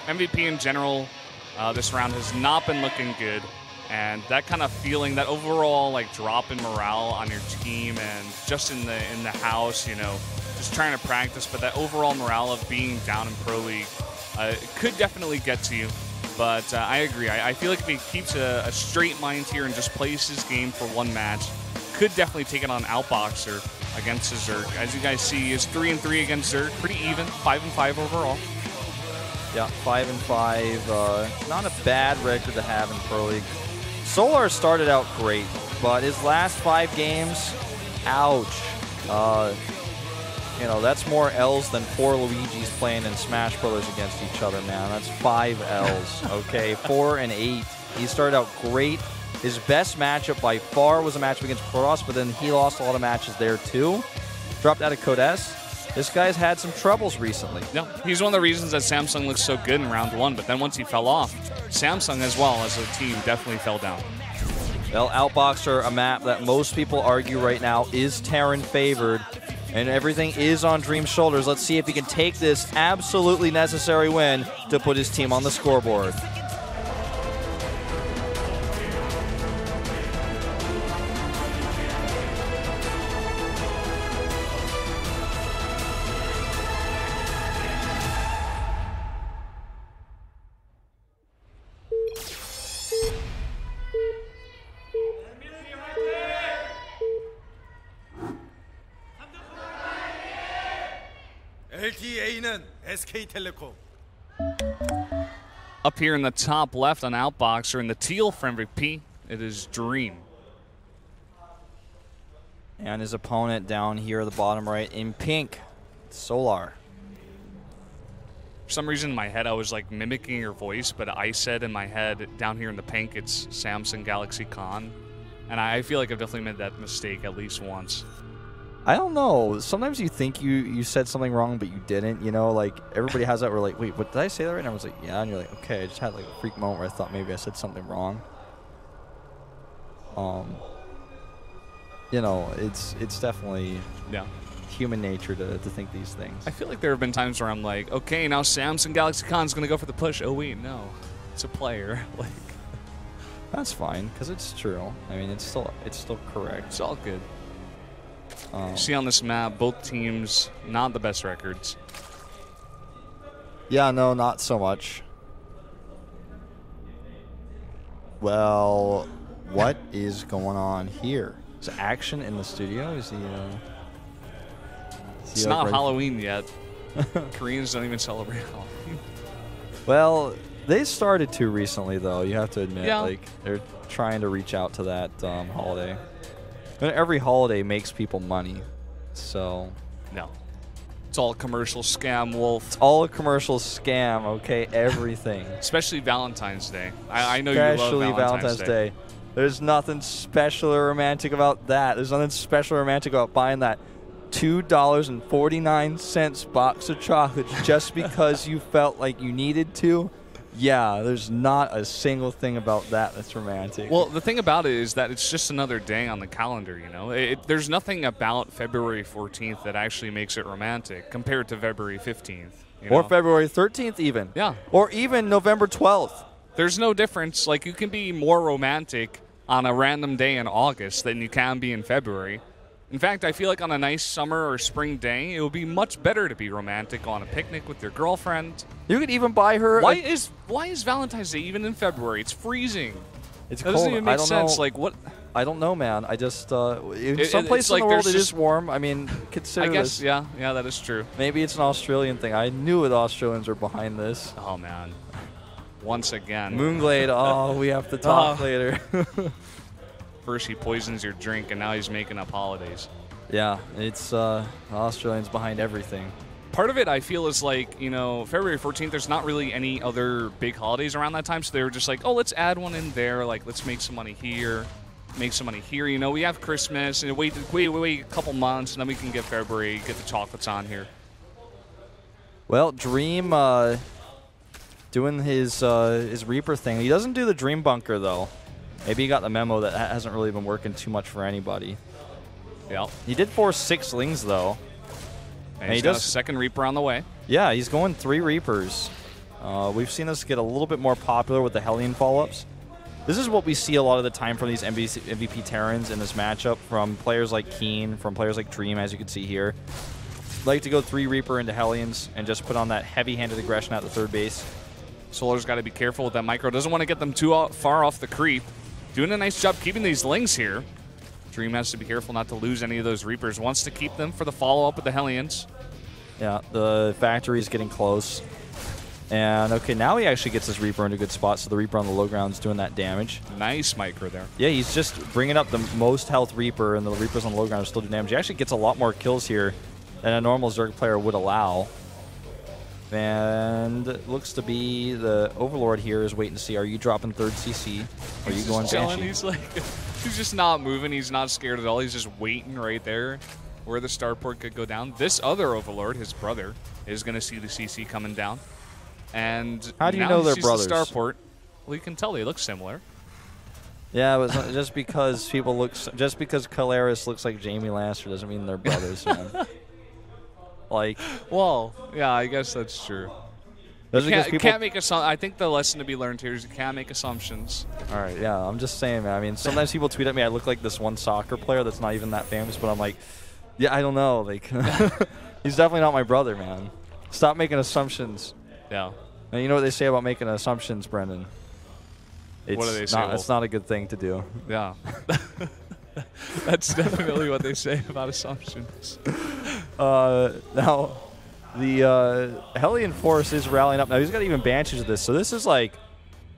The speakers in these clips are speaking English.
MVP in general this round has not been looking good. And that kind of feeling, that overall like drop in morale on your team and just in the house, you know, just trying to practice, but that overall morale of being down in Pro League could definitely get to you. But I agree. I feel like if he keeps a straight mind here and just plays his game for one match, could definitely take it on Outboxer against his Zerg. As you guys see, he is 3-3 against Zerg, pretty even, 5-5 overall. Yeah, 5-5. Not a bad record to have in Pro League. Solar started out great, but his last 5 games, ouch. You know, that's more L's than 4 Luigis playing in Smash Brothers against each other, man. That's 5 L's, okay? 4 and 8. He started out great. His best matchup by far was a matchup against Protoss, but then he lost a lot of matches there too. Dropped out of Code S. This guy's had some troubles recently. No, he's one of the reasons that Samsung looks so good in round 1, but then once he fell off, Samsung as well as a team definitely fell down. Well, Outboxer, a map that most people argue right now is Terran favored, and everything is on Dream's shoulders. Let's see if he can take this absolutely necessary win to put his team on the scoreboard. SK-Telecom. Up here in the top left on Outboxer in the teal for MVP, it is Dream. And his opponent down here at the bottom right in pink, Solar. For some reason in my head I was like mimicking your voice, but I said in my head down here in the pink it's Samsung Galaxy Con. And I feel like I've definitely made that mistake at least once. I don't know. Sometimes you think you said something wrong, but you didn't. You know, like everybody has that. We're like, wait, what did I say that right? And I was like, yeah. And you're like, okay. I just had like a freak moment where I thought maybe I said something wrong. You know, it's definitely human nature to think these things. I feel like there have been times where I'm like, okay, now Samsung Galaxy Con's gonna go for the push. Oh wait, no, it's a player. Like that's fine because it's true. I mean, it's still correct. It's all good. You see on this map, both teams not the best records. Yeah, no, not so much. Well, what is going on here? Is action in the studio? Is he? It's not Halloween yet. Koreans don't even celebrate Halloween. Well, they started to recently, though. You have to admit, yeah. Like they're trying to reach out to that holiday. And every holiday makes people money, so no, it's all a commercial scam, Wolf. It's all a commercial scam. Okay, everything. Especially Valentine's Day. I know you love Valentine's Day. There's nothing special or romantic about that. There's nothing special or romantic about buying that $2.49 box of chocolates just because you felt like you needed to. Yeah, there's not a single thing about that that's romantic. Well, the thing about it is that it's just another day on the calendar, you know? There's nothing about February 14th that actually makes it romantic compared to February 15th. Or February 13th even. Yeah. Or even November 12th. There's no difference. Like, you can be more romantic on a random day in August than you can be in February. In fact, I feel like on a nice summer or spring day, it would be much better to be romantic on a picnic with your girlfriend. You could even buy her. Why is Valentine's Day even in February? It's freezing. It's cold. Doesn't even make sense. Know. Like what? I don't know, man. I just in some places in the world it is warm. I mean, consider I guess this. yeah, that is true. Maybe it's an Australian thing. I knew the Australians were behind this. Oh man, once again. Moonglade. Oh, we have to talk later. First he poisons your drink, and now he's making up holidays. Yeah, it's Australians behind everything. Part of it, I feel, is like, you know, February 14th, there's not really any other big holidays around that time, so they were just like, oh, let's add one in there, like, let's make some money here, you know, we have Christmas, and wait a couple months, and then we can get February, get the chocolates on here. Well, Dream doing his Reaper thing. He doesn't do the Dream Bunker, though. Maybe he got the memo that hasn't really been working too much for anybody. Yeah. He did force 6 Lings, though. And he does a second Reaper on the way. Yeah, he's going 3 Reapers. We've seen this get a little bit more popular with the Hellion follow-ups. This is what we see a lot of the time from these MVP Terrans in this matchup from players like Keen, from players like Dream, as you can see here. Like to go 3 Reaper into Hellions and just put on that heavy-handed aggression at the third base. Solar's got to be careful with that micro. Doesn't want to get them too far off the creep. Doing a nice job keeping these Lings here. Dream has to be careful not to lose any of those Reapers. Wants to keep them for the follow-up with the Hellions. Yeah, the factory's getting close. And, okay, now he actually gets his Reaper in a good spot, so the Reaper on the low ground is doing that damage. Nice micro there. Yeah, he's just bringing up the most health Reaper, and the Reapers on the low ground are still doing damage. He actually gets a lot more kills here than a normal Zerg player would allow. And it looks to be the Overlord here is waiting to see, are you dropping 3rd CC? Are you going Banshee? He's like, he's just not moving. He's not scared at all. He's just waiting right there where the starport could go down. This other Overlord, his brother, is going to see the CC coming down. And how do you know they're brothers? The starport. Well, you can tell they look similar. Yeah, but just because just because Caleris looks like Jamie Lannister doesn't mean they're brothers, man. Like, well, yeah, I guess that's true. You can't make assumptions. I think the lesson to be learned here is you can't make assumptions. All right, yeah, I'm just saying, man. I mean, sometimes people tweet at me, I look like this one soccer player that's not even that famous, but I'm like, yeah, I don't know. Like, he's definitely not my brother, man. Stop making assumptions. Yeah. And you know what they say about making assumptions, Brendan? What do they say? It's not a good thing to do. Yeah. That's definitely what they say about assumptions. Now, the Hellion Force is rallying up. Now, he's got even Banshees of this, so this is, like,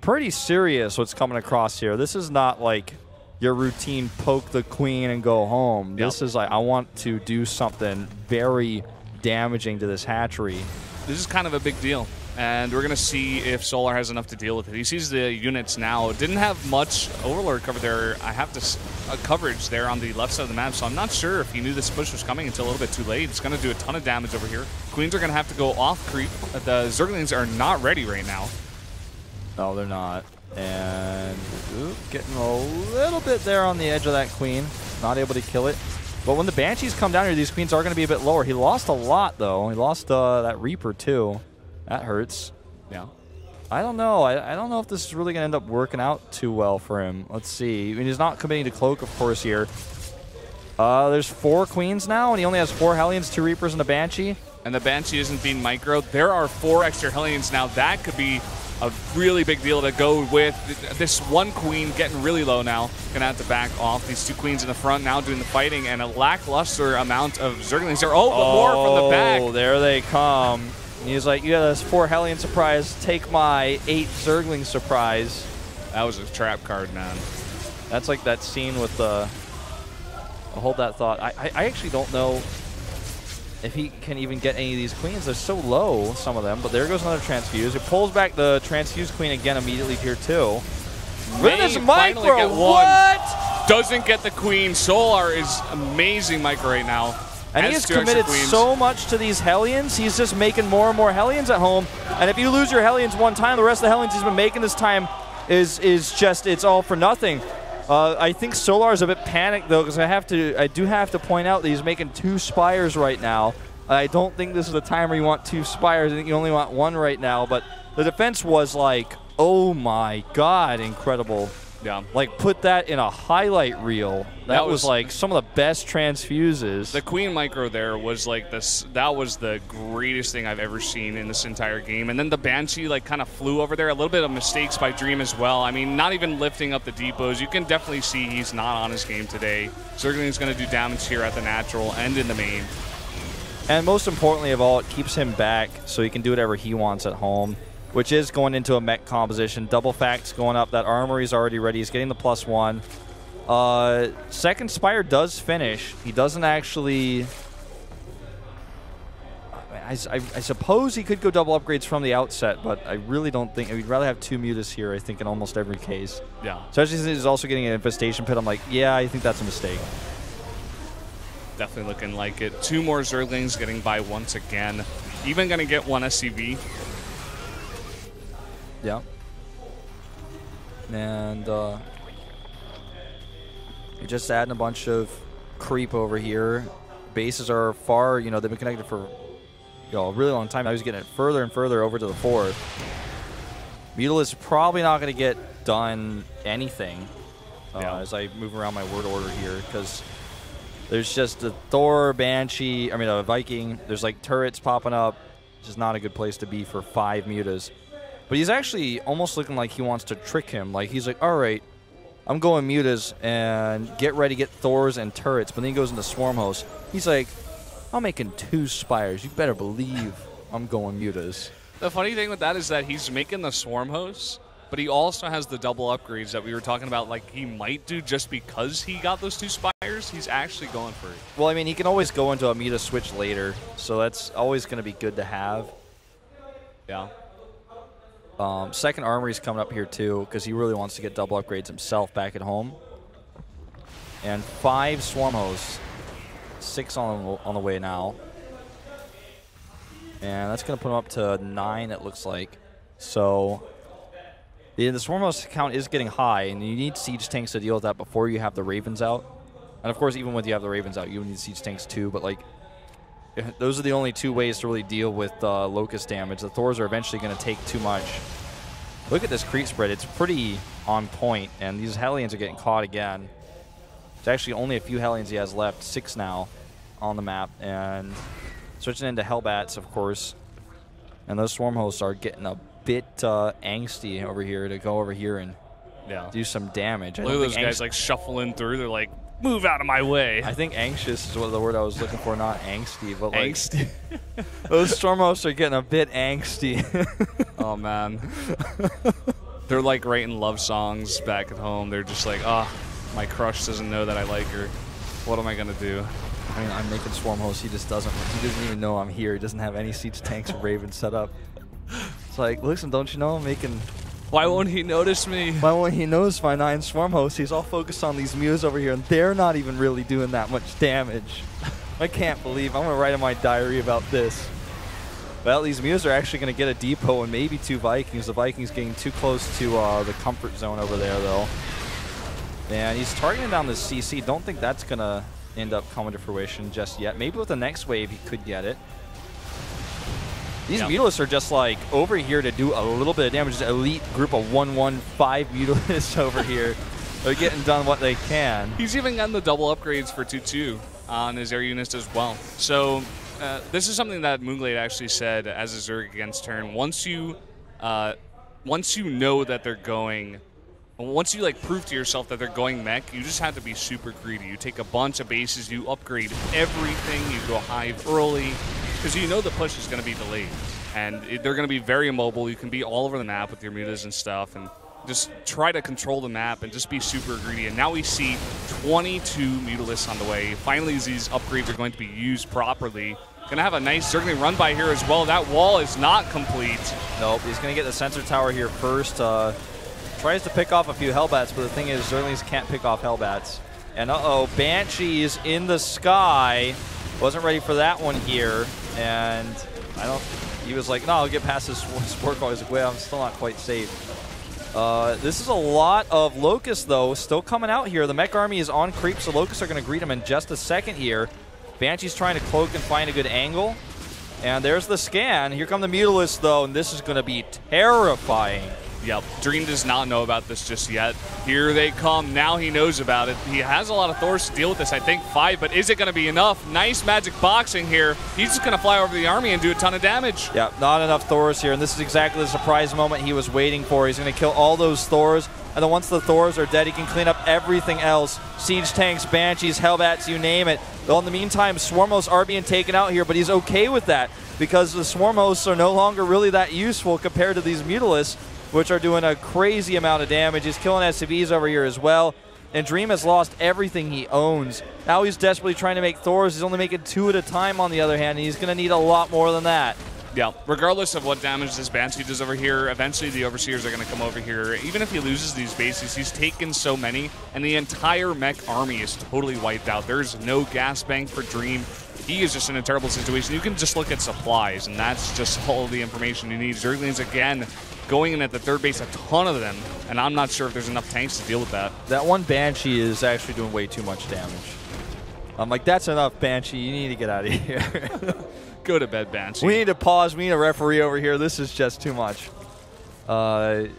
pretty serious what's coming across here. This is not, like, your routine poke the queen and go home. Yep. This is, like, I want to do something very damaging to this hatchery. This is kind of a big deal. And we're going to see if Solar has enough to deal with it. He sees the units now. Didn't have much Overlord cover there. I have to coverage there on the left side of the map, so I'm not sure if he knew this push was coming until a little bit too late. It's going to do a ton of damage over here. Queens are going to have to go off creep. The Zerglings are not ready right now. No, they're not. And getting a little bit there on the edge of that queen. Not able to kill it. But when the Banshees come down here, these queens are going to be a bit lower. He lost a lot, though. He lost that Reaper, too. That hurts. Yeah. I don't know. I don't know if this is really going to end up working out too well for him. Let's see. I mean, he's not committing to Cloak, of course, here. There's 4 queens now, and he only has 4 Hellions, 2 Reapers, and a Banshee. And the Banshee isn't being microed. There are 4 extra Hellions now. That could be a really big deal to go with. This one queen getting really low now. Gonna have to back off. These 2 queens in the front now doing the fighting, and a lackluster amount of Zerglings there. Oh, but more from the back. Oh, there they come. He's like, you got this 4 Hellion surprise. Take my 8 Zergling surprise. That was a trap card, man. That's like that scene with the... I'll hold that thought. I actually don't know if he can even get any of these queens. They're so low, some of them. But there goes another transfuse. It pulls back the transfuse queen again immediately here, too. Look at this micro. What? Doesn't get the queen. Solar is amazing micro right now. And he has committed so much to these Hellions. He's just making more and more Hellions at home. And if you lose your Hellions one time, the rest of the Hellions he's been making this time is just, it's all for nothing. I think Solar is a bit panicked, though, because I do have to point out that he's making 2 Spires right now. I don't think this is the time where you want 2 Spires. I think you only want 1 right now. But the defense was like, oh my God, incredible. Yeah. Like, put that in a highlight reel. That was like some of the best transfuses. The queen micro there was like this. That was the greatest thing I've ever seen in this entire game. And then the Banshee like kind of flew over there. A little bit of mistakes by Dream as well. I mean, not even lifting up the depots. You can definitely see he's not on his game today. Zergling's going to do damage here at the natural and in the main. And most importantly of all, it keeps him back so he can do whatever he wants at home, which is going into a mech composition. Double facts going up. That armory's already ready. He's getting the +1. Second Spire does finish. He doesn't actually... I suppose he could go double upgrades from the outset, but I really don't think... We'd rather have 2 Mutas here, I think, in almost every case. Yeah. Especially since he's also getting an Infestation Pit. I'm like, yeah, I think that's a mistake. Definitely looking like it. 2 more Zerglings getting by once again. Even going to get 1 SCV. Yeah. And you're just adding a bunch of creep over here. Bases are far, they've been connected for a really long time. Now he's getting it further and further over to the 4th. Mutalisk probably not going to get done anything as I move around my word order here, because there's just a Thor, Banshee, I mean a Viking. There's like turrets popping up. It's just not a good place to be for 5 mutas. But he's actually almost looking like he wants to trick him. Like he's like, all right, I'm going mutas and get ready to get Thors and turrets. But then he goes into Swarm Host. He's like, I'm making 2 Spires. You better believe I'm going mutas. The funny thing with that is that he's making the Swarm Hosts, but he also has the double upgrades that we were talking about, like he might do just because he got those 2 Spires. He's actually going for it. Well, I mean, he can always go into a muta switch later, so that's always going to be good to have. Yeah. Second Armory's coming up here too, because he really wants to get double upgrades himself back at home. And 5 Swarm Hosts, 6 on the way now. And that's going to put him up to 9, it looks like. So the Swarm Host count is getting high, and you need siege tanks to deal with that before you have the Ravens out. And of course, even when you have the Ravens out, you need siege tanks too. But like, those are the only 2 ways to really deal with Locust damage. The Thors are eventually going to take too much. Look at this creep spread. It's pretty on point, and these Hellions are getting caught again. There's actually only a few Hellions he has left, 6 now on the map, and switching into Hellbats, of course. And those Swarm Hosts are getting a bit angsty over here to go over here and do some damage. Look at those guys like shuffling through. They're like, move out of my way. I think anxious is what the word I was looking for, not angsty. But like, angsty. Those Storm Hosts are getting a bit angsty. Oh, man. They're like writing love songs back at home. They're just like, oh, my crush doesn't know that I like her. What am I going to do? I mean, I'm making Swarm Hosts. He just doesn't. He doesn't even know I'm here. He doesn't have any siege tanks or Ravens set up. It's like, listen, don't you know I'm making... Why won't he notice me? Why won't he notice my 9 Swarm Hosts? He's all focused on these Mews over here, and they're not even really doing that much damage. I can't believe. I'm going to write in my diary about this. Well, these Mews are actually going to get a depot and maybe 2 Vikings. The Vikings getting too close to the comfort zone over there, though. And he's targeting down the CC. Don't think that's going to end up coming to fruition just yet. Maybe with the next wave he could get it. These Mutalisks are just like over here to do a little bit of damage. Just elite group of 1-1-5 Mutalisks over here. They're getting done what they can. He's even gotten the double upgrades for 2-2 on his air units as well. So this is something that Moonglade actually said as a Zerg against turn. Once you know that they're going, once you like prove to yourself that they're going mech, you just have to be super greedy. You take a bunch of bases, you upgrade everything, you go hive early, because you know the push is going to be delayed. And they're going to be very immobile. You can be all over the map with your mutas and stuff, and just try to control the map and just be super greedy. And now we see 22 Mutalisks on the way. Finally, these upgrades are going to be used properly. Going to have a nice Zergling run by here as well. That wall is not complete. Nope, he's going to get the sensor tower here first. Tries to pick off a few Hellbats, but the thing is, Zerglings can't pick off Hellbats. And Banshee is in the sky. Wasn't ready for that one here. And he was like, no, I'll get past this Sport Call. He's like, well, I'm still not quite safe. This is a lot of Locusts, though, still coming out here. The mech army is on creep, so Locusts are going to greet him in just a second here. Banshee's trying to cloak and find a good angle. And there's the scan. Here come the Mutalisks, though, and this is going to be terrifying. Yep, Dream does not know about this just yet. Here they come. Now he knows about it. He has a lot of Thors to deal with this. I think 5, but is it going to be enough? Nice magic boxing here. He's just going to fly over the army and do a ton of damage. Yeah, not enough Thors here, and this is exactly the surprise moment he was waiting for. He's going to kill all those Thors, and then once the Thors are dead, he can clean up everything else. Siege tanks, Banshees, Hellbats, you name it. Well, in the meantime, Swarm Hosts are being taken out here, but he's okay with that because the Swarm Hosts are no longer really that useful compared to these Mutalisks, which are doing a crazy amount of damage. He's killing SCVs over here as well. And Dream has lost everything he owns. Now he's desperately trying to make Thors. He's only making 2 at a time on the other hand, and he's going to need a lot more than that. Yeah, regardless of what damage this Banshee does over here, eventually the Overseers are going to come over here. Even if he loses these bases, he's taken so many, and the entire mech army is totally wiped out. There's no gas bank for Dream. He is just in a terrible situation. You can just look at supplies, and that's just all the information you need. Zerglings, again, going in at the third base, a ton of them, and I'm not sure if there's enough tanks to deal with that. That one Banshee is actually doing way too much damage. I'm like, that's enough, Banshee. You need to get out of here. Go to bed, Banshee. We need to pause. We need a referee over here. This is just too much. I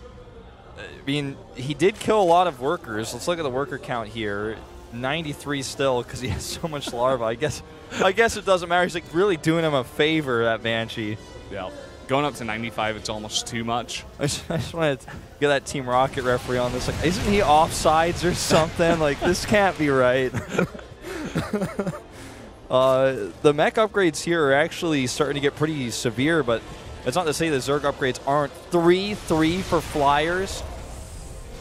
mean, he did kill a lot of workers. Let's look at the worker count here. 93 still because he has so much larva. I guess it doesn't matter. He's like really doing him a favor, that Banshee. Yeah. Going up to 95, it's almost too much. I just wanted to get that Team Rocket referee on this. Like, isn't he offsides or something? Like, this can't be right. The mech upgrades here are actually starting to get pretty severe, but it's not to say the Zerg upgrades aren't. 3-3 for Flyers.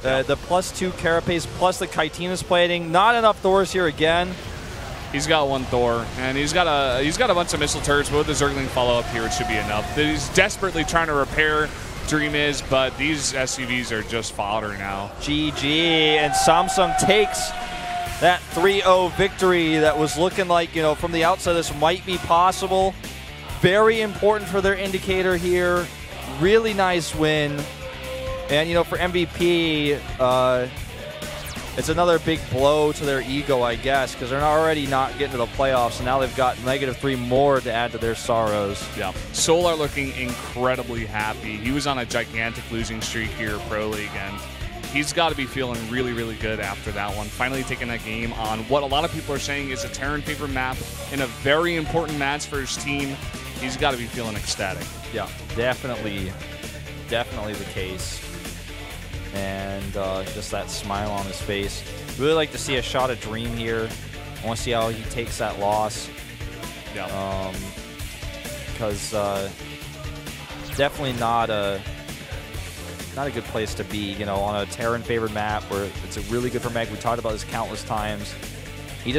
The +2 Carapace plus the Chitinous plating. Not enough Thors here again. He's got one Thor, and he's got a bunch of missile turrets, but with the Zergling follow-up here, it should be enough. He's desperately trying to repair Dream is, but these SCVs are just fodder now. GG, and Samsung takes that 3-0 victory that was looking like, you know, from the outside this might be possible. Very important for their indicator here. Really nice win. And, you know, for MVP, it's another big blow to their ego, I guess, because they're already not getting to the playoffs, and now they've got -3 more to add to their sorrows. Yeah. Solar looking incredibly happy. He was on a gigantic losing streak here Pro League, and he's got to be feeling really, really good after that one. Finally taking that game on what a lot of people are saying is a Terran favorite map in a very important match for his team. He's got to be feeling ecstatic. Yeah, definitely the case. And just that smile on his face. Really like to see a shot of Dream here. I want to see how he takes that loss. Yeah. Because definitely not a good place to be. You know, on a Terran favored map where it's a really good for Meg. We talked about this countless times. I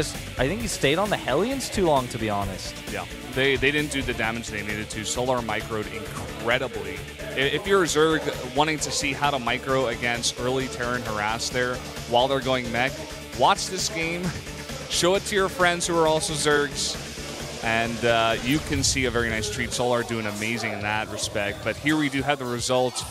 think he stayed on the Hellions too long, to be honest. Yeah, they didn't do the damage they needed to. Solar microed incredibly. If you're a Zerg wanting to see how to micro against early Terran harass there while they're going mech, watch this game, show it to your friends who are also Zergs, and you can see a very nice treat. Solar doing amazing in that respect. But here we do have the results.